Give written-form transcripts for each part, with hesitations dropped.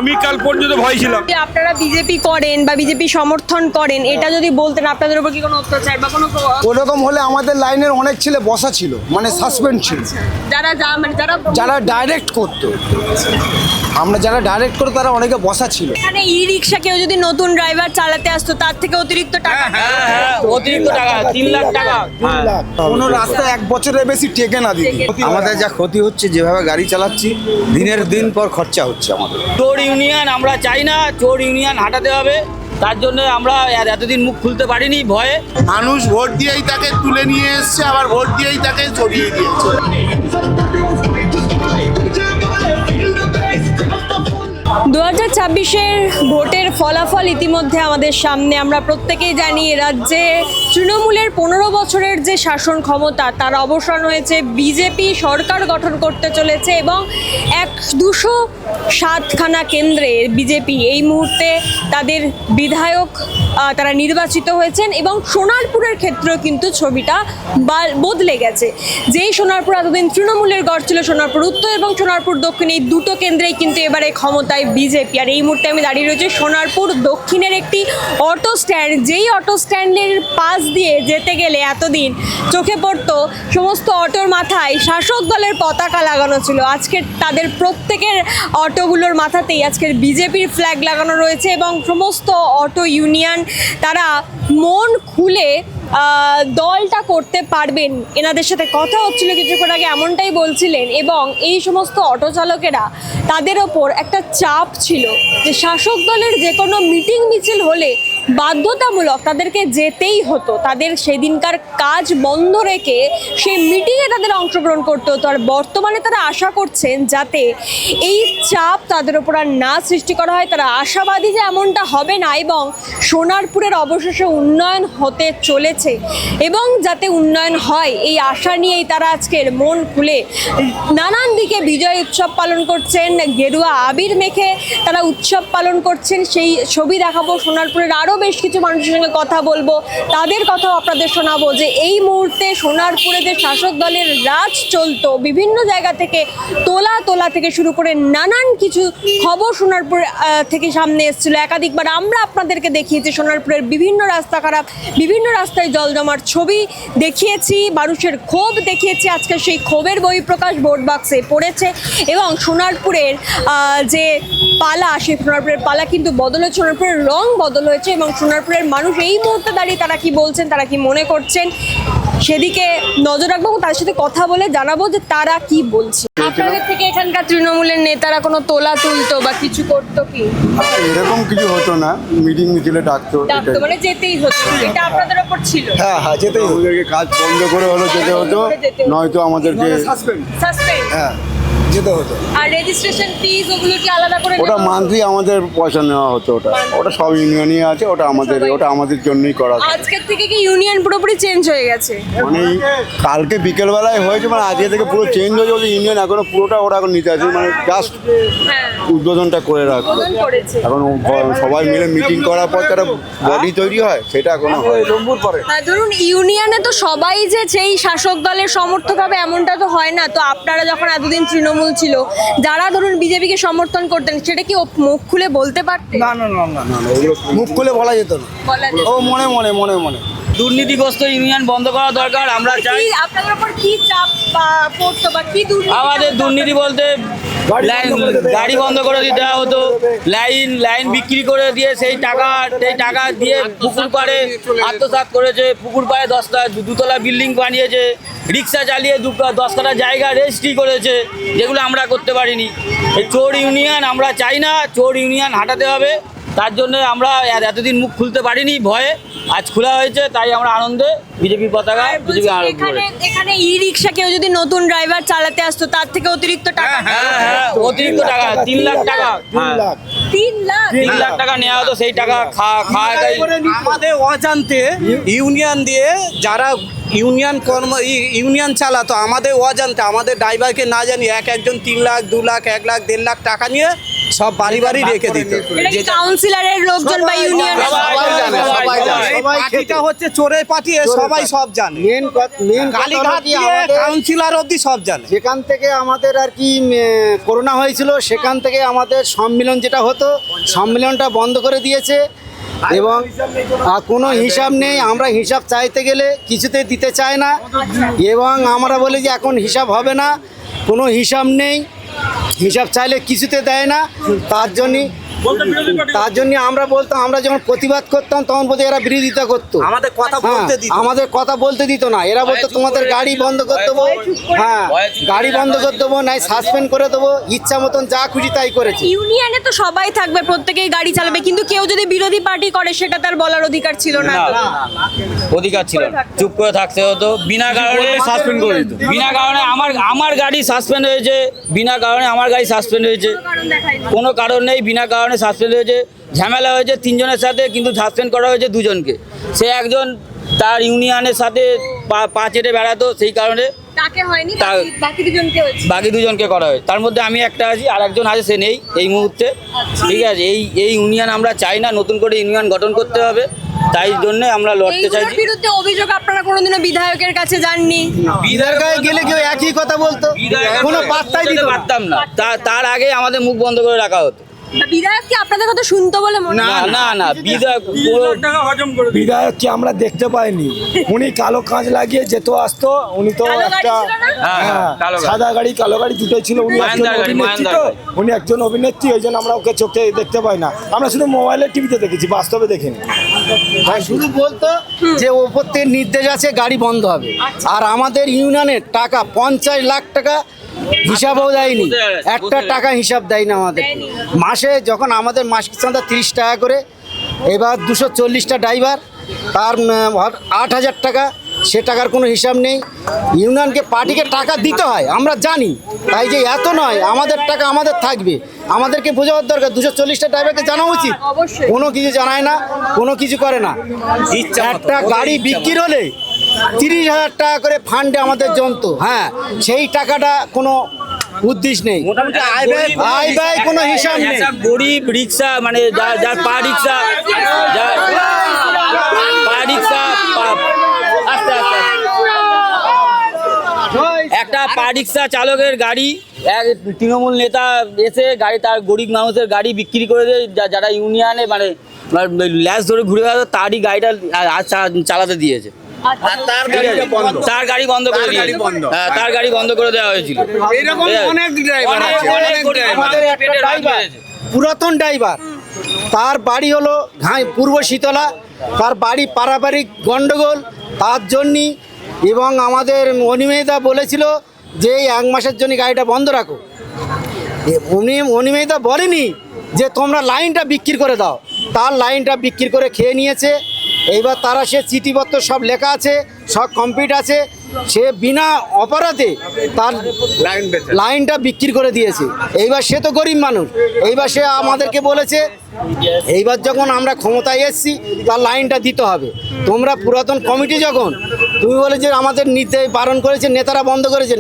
আমি কাল পর্যন্ত ভয় ছিলাম। আপনারা বিজেপি করেন বা বিজেপি সমর্থন করেন, এটা যদি বলতেন আপনাদের উপর কি কোনো অত্যাচার বা কোনো ওরকম হলে আমাদের লাইনের অনেক ছেলে বসা ছিল, মানে সাসপেন্ড ছিল, যারা ডাইরেক্ট করতো। আমরা যারা ডাইরেক্ট করতো তারা অনেকে বসা ছিল। এখানে ই রিক্সা কেউ যদি নতুন ড্রাইভার চালাতে আসতো তার থেকে অতিরিক্ত টাকা, অতিরিক্ত টাকা 3 লাখ টাকা। কোনো রাস্তা 1 বছরের বেশি টেকে না দিদি। আমাদের যা ক্ষতি হচ্ছে, যেভাবে গাড়ি চালাচ্ছি দিনের দিন পর খরচা হচ্ছে আমাদের। চোর ইউনিয়ন আমরা চাই না, চোর ইউনিয়ন হাঁটাতে হবে। তার জন্য আমরা এতদিন মুখ খুলতে পারিনি ভয়ে। মানুষ ভোট দিয়েই তাকে তুলে নিয়ে এসছে, আবার ভোট দিয়েই তাকে সরিয়ে দিয়েছে। 2024-এর ভোটের ফলাফল ইতিমধ্যে আমাদের সামনে। আমরা প্রত্যেকেই জানি রাজ্যে তৃণমূলের 15 বছরের যে শাসন ক্ষমতা তার অবসান হয়েছে, বিজেপি সরকার গঠন করতে চলেছে এবং 207খানা কেন্দ্রে বিজেপি এই মুহূর্তে তাদের বিধায়ক তারা নির্বাচিত হয়েছেন এবং সোনারপুরের ক্ষেত্রেও কিন্তু ছবিটা বদলে গেছে। যেই সোনারপুর এতদিন তৃণমূলের গড় ছিল, সোনারপুর উত্তর এবং সোনারপুর দক্ষিণ এই দুটো কেন্দ্রেই কিন্তু এবারে ক্ষমতায় বিজেপি। আর এই মুহূর্তে আমি দাঁড়িয়ে রয়েছি সোনারপুর দক্ষিণের একটি অটো স্ট্যান্ড, যেই অটো স্ট্যান্ডের পাশ দিয়ে যেতে গেলে এতদিন চোখে পড়তো সমস্ত অটোর মাথায় শাসক দলের পতাকা লাগানো ছিল। আজকে তাদের প্রত্যেকের অটোগুলোর মাথাতেই আজকের বিজেপির ফ্ল্যাগ লাগানো রয়েছে এবং সমস্ত অটো ইউনিয়ন তারা মন খুলে দলটা করতে পারবেন। এনাদের সাথে কথা হচ্ছিল কিছুক্ষণ আগে, এমনটাই বলছিলেন। এবং এই সমস্ত অটো চালকেরা, তাদের ওপর একটা চাপ ছিল যে শাসক দলের যে কোনো মিটিং মিছিল হলে বাধ্যতামূলক তাদেরকে যেতেই হতো, তাদের সেদিনকার কাজ বন্ধ রেখে সেই মিটিংয়ে তাদের অংশগ্রহণ করতে হতো। আর বর্তমানে তারা আশা করছেন যাতে এই চাপ তাদের ওপর আর না সৃষ্টি করা হয়। তারা আশাবাদী যে এমনটা হবে না এবং সোনারপুরের অবশেষে উন্নয়ন হতে চলেছে এবং যাতে উন্নয়ন হয় এই আশা নিয়েই তারা আজকের মন খুলে নানান দিকে বিজয় উৎসব পালন করছেন। গেরুয়া আবির মেখে তারা উৎসব পালন করছেন, সেই ছবি দেখাবো। সোনারপুরের আরও বেশ কিছু মানুষের সঙ্গে কথা বলবো, তাদের কথাও আপনাদের শোনাবো যে এই মুহূর্তে সোনারপুরে যে শাসক দলের রাজ চলতো, বিভিন্ন জায়গা থেকে তোলা থেকে শুরু করে নানান কিছু খবর সোনারপুর থেকে সামনে এসেছিল। একাধিকবার আমরা আপনাদেরকে দেখিয়েছি সোনারপুরের বিভিন্ন রাস্তা খারাপ, বিভিন্ন রাস্তায় জল জমার ছবি দেখিয়েছি, মানুষের ক্ষোভ দেখিয়েছি। আজকে সেই ক্ষোভের বহিঃপ্রকাশ ভোট বাক্সে পড়েছে এবং সোনারপুরের যে পালা, সেই সোনারপুরের পালা কিন্তু বদল হয়েছে, সোনারপুরের রং বদল হয়েছে এবং সোনারপুরের মানুষ এই মুহূর্তে দাঁড়িয়ে তারা কি বলছেন, তারা কি মনে করছেন সেদিকে নজর রাখবো, তার সাথে কথা বলে জানাবো যে তারা কি বলছে। আপনাদের থেকে এখানকার তৃণমূলের নেতারা কোনো তোলা তুলতো বা কিছু করতো কি? এরকম কিছু হতো না, মিটিং মিছিলে ডাকতো, মানে যেতেই হতো, এটা আপনাদের ওপর ছিল? হ্যাঁ হ্যাঁ যেতেই হতো। ওদেরকে কাজ বন্ধ করে হলো যেতে হতো, নয়তো আমাদেরকে সাসপেন্ড হ্যাঁ যেতে হতো। আর রেজিস্ট্রেশন ফিজ ওগুলো কি আলাদা করে? ওটা মান্থলি আমাদের পয়সা নেওয়া হতো। ওটা সব ইউনিয়নই আছে, ওটা আমাদের জন্যই করা। আজকের থেকে কি ইউনিয়ন পুরোপুরি চেঞ্জ হয়ে গেছে? মানে কালকে বিকেলবেলায় হয়েছে, মানে আজকে থেকে পুরো চেঞ্জ হয়ে যাবে ইউনিয়ন। এখনো পুরোটা ওরা এখন নিতে আছে, মানে জাস্ট উদ্বোধনটা করে রাখবে এখন। সবাই মিলে মিটিং করার পর তারা বডি তৈরি হয়, সেটা এখনো হয়। ধরুন ইউনিয়নে তো সবাই যে সেই শাসক দলের সমর্থক হবে এমনটা তো হয় না। তো আপনারা যখন এতদিন তৃণমূল ছিল, যারা ধরুন বিজেপিকে সমর্থন করতেন, সেটা কি মুখ খুলে বলতে পারতেন? না, মুখ খুলে বলা যেত না, ও মনে মনে মনে মনে। দুর্নীতিগ্রস্ত ইউনিয়ন বন্ধ করা দরকার। আমরা চাই আপনাদের উপর কি চাপ পড়তো বা কি দুর্নীতি? আমাদের দুর্নীতি বলতে গাড়ি বন্ধ করে দিতে হতো, লাইন বিক্রি করে দিয়ে সেই টাকা দিয়ে পুকুর পাড়ে আত্মসাৎ করেছে। পুকুর পাড়ে 2তলা বিল্ডিং বানিয়েছে, রিক্সা চালিয়ে 10 কাঠা জায়গা রেজিস্ট্রি করেছে, যেগুলো আমরা করতে পারিনি। এই চোর ইউনিয়ন আমরা চাই না, চোর ইউনিয়ন হাঁটাতে হবে। তার জন্য আমরা এতদিন মুখ খুলতে পারিনি ভয়ে, আজ খোলা হয়েছে, তাই আমরা আনন্দে বিজেপির পতাকা বিজেপি এখানে ই রিক্সা কেউ যদি নতুন ড্রাইভার চালাতে আসতো তার থেকে অতিরিক্ত টাকা, অতিরিক্ত টাকা 3 লাখ টাকা, 3 লাখ টাকা নেওয়া হতো। সেই টাকা খাওয়া আমাদের অজান্তে ইউনিয়ন দিয়ে যারা ইউনিয়ন চালাতো, আমাদের অজান্তে, আমাদের ড্রাইভারকে না জানি একজন 3 লাখ 2 লাখ 1 লাখ 1.5 লাখ টাকা নিয়ে সব বাড়ি বাড়ি রেখে দিত। এটা কি কাউন্সিলরের লোকজন বা ইউনিয়ন? সবাই জানে, সবাই জানে। এই পার্টিটা হচ্ছে চোরের পার্টি, সবাই সব জানে। মেন কালীঘাট দিয়ে কাউন্সিলর অবধি সব জানে। যেখান থেকে আমাদের আর কি করোনা হয়েছিল সেখান থেকে আমাদের সম্মেলন যেটা হতো সম্মেলনটা বন্ধ করে দিয়েছে এবং কোনো হিসাব নেই। আমরা হিসাব চাইতে গেলে কিছুতে দিতে চায় না এবং আমরা বলি যে এখন হিসাব হবে না, কোনো হিসাব নেই, হিসাব চাইলে কিছুতে দেয় না। তার জন্য আমরা বলতাম, আমরা যখন প্রতিবাদ করতাম তখন বলতে এরা বিরোধিতা করতো, আমাদের কথা হ্যাঁ, বলতে দিত। আমাদের কথা বলতে দিত না। এরা বলতো তোমাদের গাড়ি বন্ধ করে দেবো, হ্যাঁ গাড়ি বন্ধ করে দেবো, নাই সাসপেন্ড করে দেবো, ইচ্ছা মতন যা খুশি তাই করেছে। ইউনিয়নে তো সবাই থাকবে, প্রত্যেকেই গাড়ি চালাবে, কিন্তু কেউ যদি বিরোধী পার্টি করে সেটা তার বলার অধিকার ছিল না। অধিকার ছিল না, চুপ করে থাকতে হতো। বিনা কারণে সাসপেন্ড করে দিত। বিনা কারণে আমার গাড়ি সাসপেন্ড হয়েছে, বিনা কারণে আমার গাড়ি সাসপেন্ড হয়েছে, কোনো কারণ নেই, বিনা কারণে সাসপেন্ড হয়েছে। ঝামেলা হয়েছে 3 জনের সাথে, কিন্তু সাসপেন্ড করা হয়েছে 2 জনকে। সে একজন তার ইউনিয়নের সাথে পা চেটে বেড়াতো, সেই কারণে তাকে হয়নি, তা- বাকি দুজনকে হয়েছে। বাকি 2 জনকে করা হয়। তার মধ্যে আমি একটা আছি, আর একজন আছে, সে নেই এই মুহূর্তে। ঠিক আছে, এই ইউনিয়ন আমরা চাই না, নতুন করে ইউনিয়ন গঠন করতে হবে, তাই জন্য আমরা লড়তে এইগুলোর চাইছি। বিরুদ্ধে অভিযোগ আপনারা কোনোদিনও বিধায়কের কাছে যাননি? বিধার গায়ে গেলে কেউ একই কথা বলতো, কোনো পাত্তাই দিত না। পারতাম না, তার আগে আমাদের মুখ বন্ধ করে রাখা হতো। বিধায়ক কি আপনাদের কথা শুনতো বলে মনে না হয়? না না, বিধায়ক বিধায়ককে আমরা দেখতে পাইনি। উনি কালো কাঁচ লাগিয়ে যেত আসতো, উনি তো কালো গাড়ি একটা ছিল না? হ্যাঁ, কালো গাড়ি। সাদা গাড়ি কালো গাড়ি দুটোই ছিল। উনি একজন মাহেন্দ্রার গাড়ি, অভিনেত্রী তো, মাহেন্দ্রার গাড়ি। উনি একজন অভিনেত্রী, ওই জন্য আমরা ওকে চোখে দেখতে পাই না। আমরা শুধু মোবাইলে টিভিতে দেখেছি, বাস্তবে দেখিনি। শুধু বলতো যে ওপর থেকে নির্দেশ আছে গাড়ি বন্ধ হবে, আর আমাদের ইউনিয়নের টাকা 50 লাখ টাকা হিসাবও দেয়নি, একটা টাকা হিসাব দেয় না আমাদের। মাসে যখন আমাদের মাসিক চাঁদা 30 টাকা করে, এবার 240টা ড্রাইভার, তার 8,000 টাকা, সে টাকার কোনো হিসাব নেই। ইউনিয়নকে পার্টিকে টাকা দিতে হয় আমরা জানি, তাই যে এত নয়, আমাদের টাকা আমাদের থাকবে, আমাদেরকে বোঝাবার দরকার। 240টা ড্রাইভারকে জানা উচিত, অবশ্যই। কোনো কিছু জানায় না, কোনো কিছু করে না। একটা গাড়ি বিক্রি হলে 30,000 টাকা করে ফান্ডে আমাদের জমতো, হ্যাঁ সেই টাকাটা কোনো উদ্দেশ্য নেই, মোটামুটি আয় ব্যয় কোনো হিসাব নেই। একটা গরিব রিক্সা, মানে যার পা রিক্সা, যার পা রিক্সা, আস্তে আস্তে, একটা পা রিক্সা চালকের গাড়ি, এক তৃণমূল নেতা এসে গাড়ি, তার গরিব মানুষের গাড়ি বিক্রি করে দেয়, যারা ইউনিয়নে মানে ল্যাস ধরে ঘুরে বেড়াতো, তারই গাড়িটা চালাতে দিয়েছে। তার গাড়ি বন্ধ করে দিয়েছে, হ্যাঁ তার গাড়ি বন্ধ করে দেওয়া হয়েছিল। এরকম অনেক ড্রাইভার আছে, অনেক ড্রাইভার। আমাদের একটা ড্রাইভার, পুরাতন ড্রাইভার, তার বাড়ি হলো পূর্ব শীতলা, তার বাড়ি পারাপারিক গন্ডগোল, তার জন্যই। এবং আমাদের অনিমেদা বলেছিল যে এই 1 মাসের জন্য গাড়িটা বন্ধ রাখো। অনিমেদা বলেনি যে তোমরা লাইনটা বিক্রি করে দাও, তার লাইনটা বিক্রি করে খেয়ে নিয়েছে। এইবার তারা সে চিঠিপত্র সব লেখা আছে, সব কমপ্লিট আছে, সে বিনা অপরাধে তার লাইনটা বিক্রি করে দিয়েছে। এইবার সে তো গরিব মানুষ, এইবার সে আমাদেরকে বলেছে এইবার যখন আমরা ক্ষমতায় এসেছি তার লাইনটা দিতে হবে। তোমরা পুরাতন কমিটি যখন তুমি বলে যে আমাদের নির্দেশ বারণ করেছে, নেতারা বন্ধ করেছে,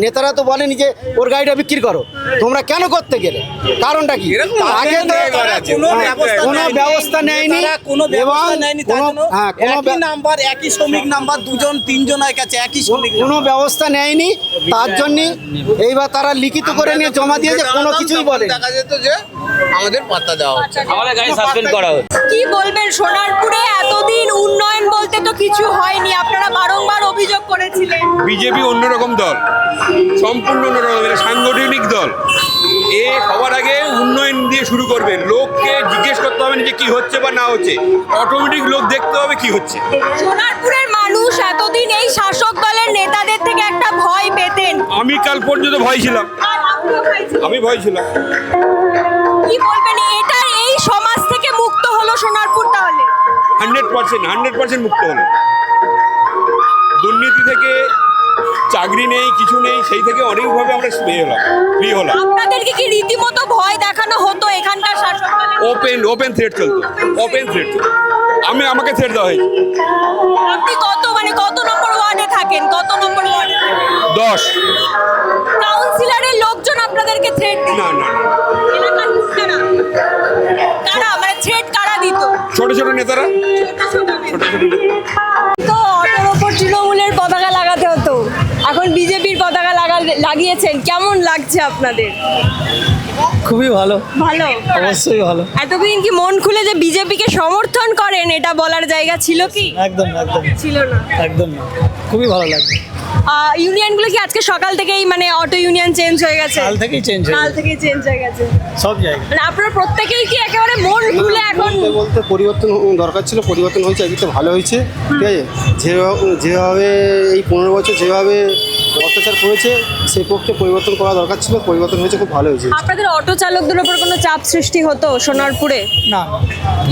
নেতারা তো বলেনি যে ওর গাড়িটা বিক্রি করো, তোমরা কেন করতে গেলে, কারণটা কি? আগে তো কোনো ব্যবস্থা নেয়নি, কোনো ব্যবস্থা নেয়নি, তার জন্য হ্যাঁ কোনো একই নাম্বার, একই শ্রমিক নাম্বার, 2জন 3 জনের কাছে একই শ্রমিক কোনো ব্যবস্থা নেয়নি, তার জন্য এইবার তারা লিখিত করে নিয়ে জমা দিয়েছে, কোনো কিছুই বলে দেখা যেত যে আমাদের পাত্তা দেওয়া হচ্ছে। আমাদের গাড়ি সাসপেন্ড করা হয়েছে। কি বলবেন, সোনারপুরে এতদিন উন্নয়ন বলতে তো কিছু হয়নি, আপনারা বারংবার অভিযোগ করেছিলেন। বিজেপি অন্যরকম দল, সম্পূর্ণ অন্যরকম, এটা সাংগঠনিক দল। এ সবার আগে উন্নয়ন দিয়ে শুরু করবে, লোককে জিজ্ঞেস করতে হবে না যে কি হচ্ছে বা না হচ্ছে, অটোমেটিক লোক দেখতে হবে কি হচ্ছে। সোনারপুরের মানুষ এতদিন এই শাসক দলের নেতাদের থেকে একটা ভয় পেতেন। আমি কাল পর্যন্ত ভয় ছিলাম, আর আপনিও খাইছেন। আমি ভয় ছিলাম। কি বলবেন, এটার এই সমাজ থেকে মুক্ত হলো সোনারপুর তাহলে? 100% মুক্ত হলো। দুর্নীতি থেকে, চাকরি নেই, কিছু নেই, সেই থেকে অনেকভাবে আমরা ফ্রি হলাম। আপনাদেরকে কি রীতিমতো ভয় দেখানো হতো এখানকার শাসক দলের? ওপেন থ্রেট চলতো, ওপেন থ্রেট চলতো। আমাকে থ্রেট দেওয়া হয়েছে। আপনি কত নম্বর ওয়ার্ডে থাকেন? কত নম্বর ওয়ার্ডে? 10। কাউন্সিলরের লোকজন আপনাদেরকে থ্রেট দিল? না না না। এলাকার লোকজন ছোট ছোট নেতারা। তো অটোর ওপর তৃণমূলের পতাকা লাগাতে হতো, এখন বিজেপির পতাকা লাগিয়েছেন, কেমন লাগছে আপনাদের? খুবই ভালো, ভালো, অবশ্যই ভালো। এতদিন কি মন খুলে যে বিজেপিকে সমর্থন করেন এটা বলার জায়গা ছিল কি? একদম একদম ছিল না। একদম না, খুবই ভালো লাগছে। ইউনিয়নগুলো কি আজকে সকাল থেকেই মানে অটো ইউনিয়ন চেঞ্জ হয়ে গেছে? কাল থেকেই চেঞ্জ হয়ে কাল গেছে থেকেই চেঞ্জ হয়ে গেছে সব জায়গায়। মানে আপনারা প্রত্যেকেই কি একেবারে মন খুলে এখন? বলতে পরিবর্তন দরকার ছিল, পরিবর্তন হয়েছে, একদিকে ভালো হয়েছে, ঠিক আছে। যেভাবে এই 15 বছর যেভাবে অত্যাচার করেছে সেই পক্ষে পরিবর্তন করা দরকার ছিল, পরিবর্তন হয়েছে, খুব ভালো হয়েছে। আপনাদের অটো চালকদের উপর কোনো চাপ সৃষ্টি হতো সোনারপুরে না,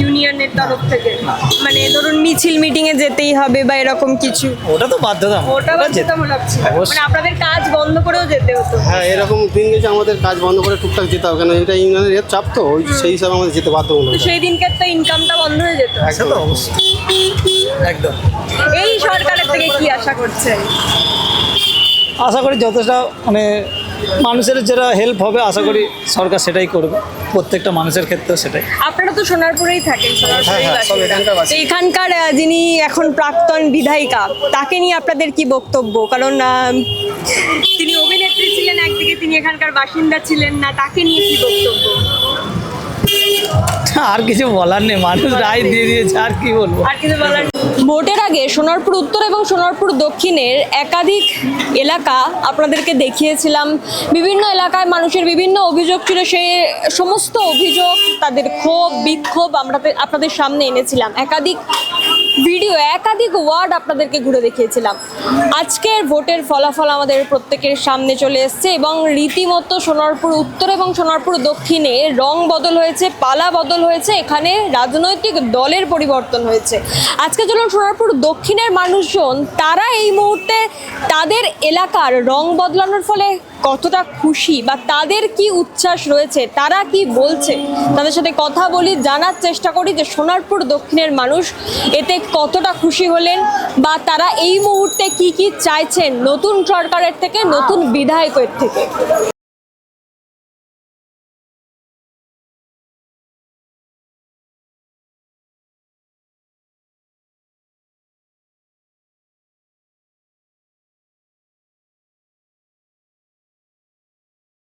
ইউনিয়নের তরফ থেকে? মানে ধরুন মিছিল মিটিং এ যেতেই হবে বা এরকম কিছু? ওটা তো বাধ্যতা, ওটা বাধ্যতামূলক ছিল, মানে আপনাদের কাজ বন্ধ করেও যেতে হতো? হ্যাঁ, এরকম দিন গেছে আমাদের কাজ বন্ধ করে টুকটাক যেতে হবে, কেন এটা ইউনিয়নের এর চাপ, তো ওই সেই হিসাবে আমাদের যেতে বাধ্য হলো। তো সেই দিনকে তো ইনকামটা বন্ধ হয়ে যেত। সে তো অবশ্যই, একদম। এই সরকারের থেকে কি আশা করছেন? আশা করি যতটা মানে মানুষের যেটা হেল্প হবে, আশা করি সরকার সেটাই করবে, প্রত্যেকটা মানুষের ক্ষেত্রে সেটাই। আপনারা তো সোনারপুরেই থাকেন, সোনারপুরেই হ্যাঁ, সব এখানকার বাসিন্দা। তো এখানকার যিনি এখন প্রাক্তন বিধায়িকা, তাকে নিয়ে আপনাদের কি বক্তব্য? কারণ তিনি অভিনেত্রী ছিলেন একদিকে, তিনি এখানকার বাসিন্দা ছিলেন না, তাকে নিয়ে কি বক্তব্য? আর কিছু বলার নেই, মানুষ রায় দিয়ে দিয়েছে, আর কি বলবো। আর কিছু বলার নেই। ভোটের আগে সোনারপুর উত্তর এবং সোনারপুর দক্ষিণের একাধিক এলাকা আপনাদেরকে দেখিয়েছিলাম। বিভিন্ন এলাকায় মানুষের বিভিন্ন অভিযোগ ছিল, সেই সমস্ত অভিযোগ, তাদের ক্ষোভ বিক্ষোভ আমরা আপনাদের সামনে এনেছিলাম। একাধিক ভিডিও, একাধিক ওয়ার্ড আপনাদেরকে ঘুরে দেখিয়েছিলাম। আজকের ভোটের ফলাফল আমাদের প্রত্যেকের সামনে চলে এসছে এবং রীতিমতো সোনারপুর উত্তর এবং সোনারপুর দক্ষিণে রং বদল হয়েছে, পালা বদল হয়েছে, এখানে রাজনৈতিক দলের পরিবর্তন হয়েছে। আজকে চলুন সোনারপুর দক্ষিণের মানুষজন তারা এই মুহূর্তে তাদের এলাকার রং বদলানোর ফলে কতটা খুশি বা তাদের কি উচ্ছ্বাস রয়েছে, তারা কি বলছে, তাদের সাথে কথা বলি, জানার চেষ্টা করি যে সোনারপুর দক্ষিণের মানুষ এতে কতটা খুশি হলেন বা তারা এই মুহূর্তে কি কি চাইছেন নতুন সরকারের থেকে, নতুন বিধায়কের থেকে।